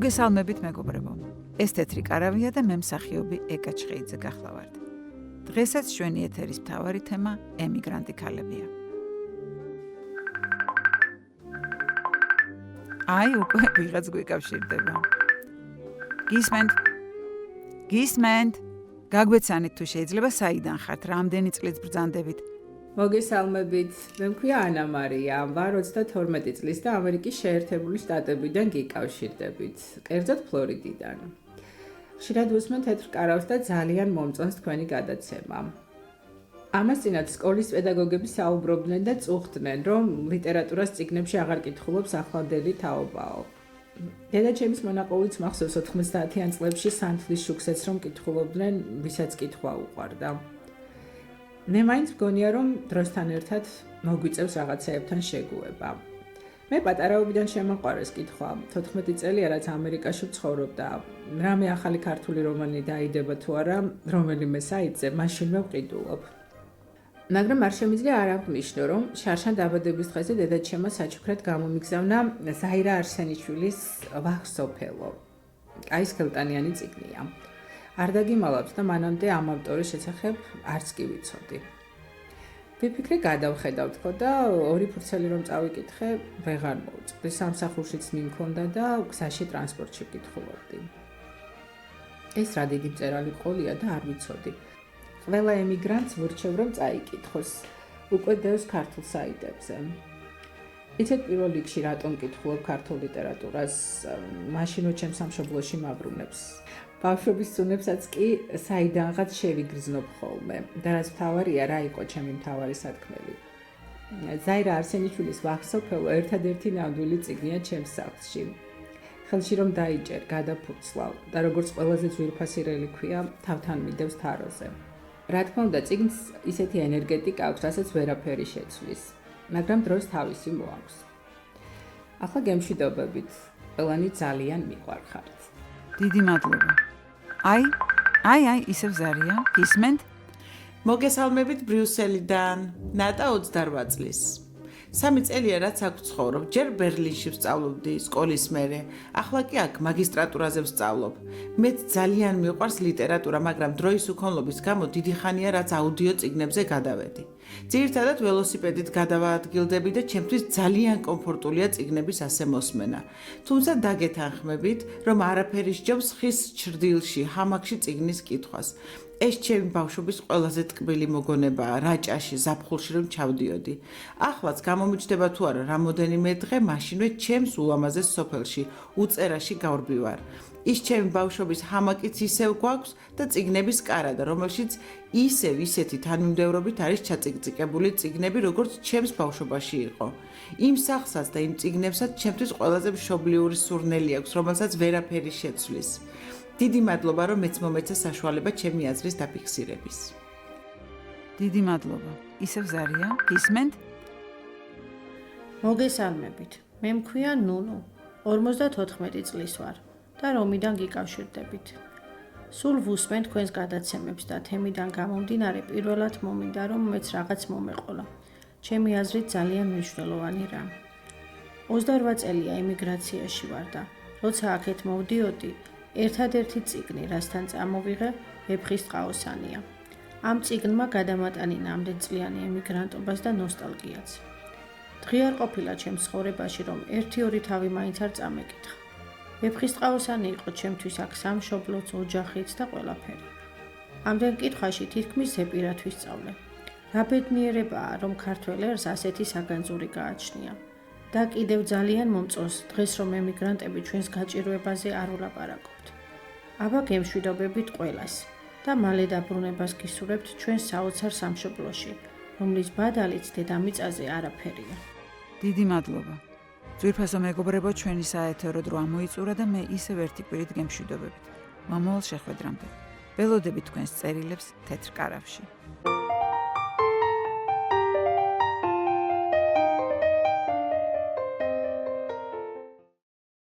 მოგესალმებით მეგობრებო. ეს თეთრი კარავია და მე მსახიობი ეკა ჩხეიძე გახლავართ. დღესაც ჩვენი ეთერის მთავარი თემა ემიგრანტი ქალებია. აი, უკვე ვიღაც გვიკავშირდება. გისმენთ. გაგვეცანით თუ შეიძლება საიდან ხართ, რამდენი წლით ბრძანდებით? მოგესალმებით. მე მქვია ანა მარია, ვარ 32 წლის და ამერიკის შეერთებული შტატებიდან გიკავშირდებით, კერძოდ ფლორიდიდან. ხშირად ვუსმენ თეთრ კარავს და ძალიან მომწონს თქვენი გადაცემა. ამას წინათ სკოლის პედაგოგები საუბრობდნენ და წუხდნენ, რომ ლიტერატურას წიგნებში აღარ კითხულობს ახლანდელი თაობაო. დედაჩემის მონაყოლიც მახსოვს 90-იან წლებში სანთლის შუქსაც რომ კითხულობდნენ, ვისაც კითხვა უყვარდა. მე მაინც მგონია, რომ დროსთან ერთად მოგვიწევს რაღაცეებთან შეგუება. მე პატარაობიდან შემაყვარეს კითხვა, 14 წელია რაც ამერიკაში ვცხოვრობ და რამე ახალი ქართული რომანი დაიდება თუ არა, რომელიმე საიტზე, მაშინვე ვყიდულობ. მაგრამ არ შემიძლია არ აღნიშნო, რომ შარშან დაბადების დღეზე დედაჩემა საჩუქრად გამომიგზავნა ზაირა არსენიშვილის ვახსოფელო. კაის ხელტანიანი წიგნია. არ დაგიმალავთ და მანამდე ამ ავტორის შესახებ არც კი ვიცოდი. ვიფიქრე გადავხედავ თქო და ორი ფურცელი რომ წავიკითხე, ვეღარ მოვწყდი. სამსახურშიც მიმქონდა და გზაში ტრანსპორტში ვკითხულობდი. ეს რა დიდი მწერალი ყოლია და არ ვიცოდი. ყველა ემიგრანტს ვურჩევ რომ წაიკითხოს, უკვე დევს ქართულ საიტებზე. იცით პირველ რიგში რატომ კითხულობ ქართულ ლიტერატურას, მაშინვე ჩემ სამშობლოში მაბრუნებს. ბავშვობის სუნებსაც კი საიდანღაც შევიგრძნობ ხოლმე და რაც მთავარია, რა იყო ჩემი მთავარი სათქმელი. ზაირა არსენიშვილის ვახსოფელო ერთადერთი ნამდვილი წიგნია ჩემს სახლში. ხელში რომ დაიჭერ, გადაფუცლავ და როგორც ყველაზე ძვირფასი რელიქვია, თავთან მიდევს თაროზე. რა თქმა უნდა, წიგნს ისეთი ენერგეტიკა აქვს, რასაც ვერაფერი შეცვლის, მაგრამ დროს თავისი მოაქვს. ახლა გემშვიდობებით, ყველანი ძალიან მიყვარხართ. დიდი მადლობა. აი, ისევ ზარია, გისმენთ? მოგესალმებით ბრიუსელიდან, ნატა 28 წლის. 3 წელია რაც აქ ვცხოვრობ, ჯერ ბერლინში ვსწავლობდი სკოლის მერე, ახლა კი აქ მაგისტრატურაზე ვსწავლობ. მეც ძალიან მიყვარს ლიტერატურა, მაგრამ დროის უქონლობის გამო დიდი ხანია რაც აუდიო წიგნებზე გადავედი. ძირითადად ველოსიპედით გადავაადგილდები და ჩემთვის ძალიან კომფორტულია წიგნების ასე მოსმენა. თუმცა დაგეთანხმებით, რომ არაფერი სჯობს ხის ჩრდილში, ჰამაკში წიგნის კითხვას. ეს ჩემი ბავშვობის ყველაზე ტკბილი მოგონებაა, რაჭაში, ზაფხულში რომ ჩავდიოდი. ახლაც გამომიჯდება თუ არა რამოდენიმე დღე, მაშინვე ჩემს ულამაზეს სოფელში, უწერაში გავრბივარ. ის ჩემი ბავშვობის ჰამაკიც ისევ გვაქვს და წიგნების კარადა, რომელშიც ისევ ისეთი თანმიმდევრობით არის ჩაწიკწიკებული წიგნები, როგორც ჩემს ბავშვობაში იყო. იმ სახსაც და იმ წიგნებსაც ჩემთვის ყველაზე მშობლიური სურნელი აქვს, რომელსაც ვერაფერი შეცვლის. დიდი მადლობა, რომ მეც მომეცა საშუალება ჩემი აზრის დაფიქსირების. დიდი მადლობა. ისევ ზარია, გისმენთ? მოგესალმებით. მე მქვია ნუნუ, 54 წლის ვარ და რომიდან გიკავშირდებით. სულ ვუსმენ თქვენს გადაცემებს და თემიდან გამომდინარე პირველად მომინდა რომ მეც რაღაც მომეყოლა. ჩემი აზრით ძალიან მნიშვნელოვანი რამ. 28 წელია ემიგრაციაში ვარ და როცა აქეთ მოვდიოდი, ერთადერთი წიგნი, რასთან წამოვიღე, ვეფხისტყაოსანია. ამ წიგნმა გადამატანინა ამდენწლიანი ემიგრანტობას და ნოსტალგიაც. დღე არ ყოფილა ჩემს ცხოვრებაში, რომ 1-2 თავი მაინც არ წამეკითხა. ვეფხისტყაოსანი იყო ჩემთვის აქ სამშობლოც, ოჯახიც და ყველაფერი. ამდენ კითხვაში თითქმის ზეპირად ვისწავლე. რა ბედნიერებაა, რომ ქართველ ერს ასეთი საგანძური გააჩნია. და კიდევ ძალიან მომწონს დღეს რომ ემიგრანტები ჩვენს გაჭირვებაზე არ ვლაპარაკობთ. აბა გემშვიდობებით ყველას და მალე დაბრუნებას გისურვებთ ჩვენ საოცარ სამშობლოში, რომლის ბადალიც დედამიწაზე არაფერია. დიდი მადლობა. ძვირფასო მეგობრებო, ჩვენი საეთერო დრო ამოიწურა და მე ისევ ერთი კვირით გემშვიდობებით. მომავალ შეხვედრამდე. ველოდებით თქვენს წერილებს თეთრ კარავში.